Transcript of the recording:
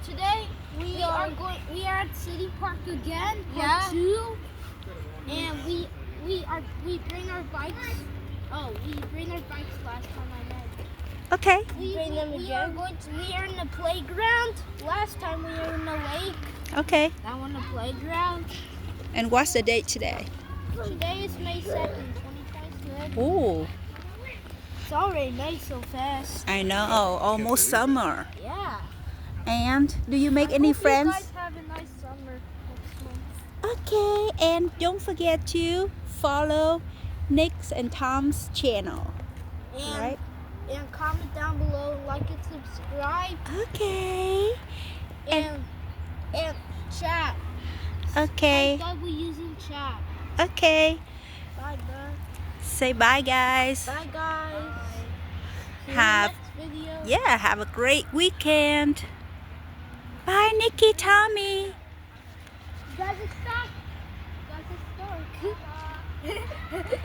today we are at City Park again, part 2, and we bring our bikes. Oh, we bring our bikes last time I met. Okay. We are in the playground. Last time we were in the lake. Okay. Now on the playground. And what's the date today? Today is May 2nd, 2026. Oh, It's already May so fast. I know. Almost summer. Yeah. And do you make I any hope friends? You guys have a nice summer next month. Okay. And don't forget to follow Nick's and Tom's channel. And comment down below, like and subscribe, Okay. and chat. Okay. That we using chat. Okay. Bye guys. Say bye, guys. Bye guys. See you Have- in the next video. Yeah, have a great weekend. Bye, Nikki, Tommy. You guys are stuck. You guys are stuck.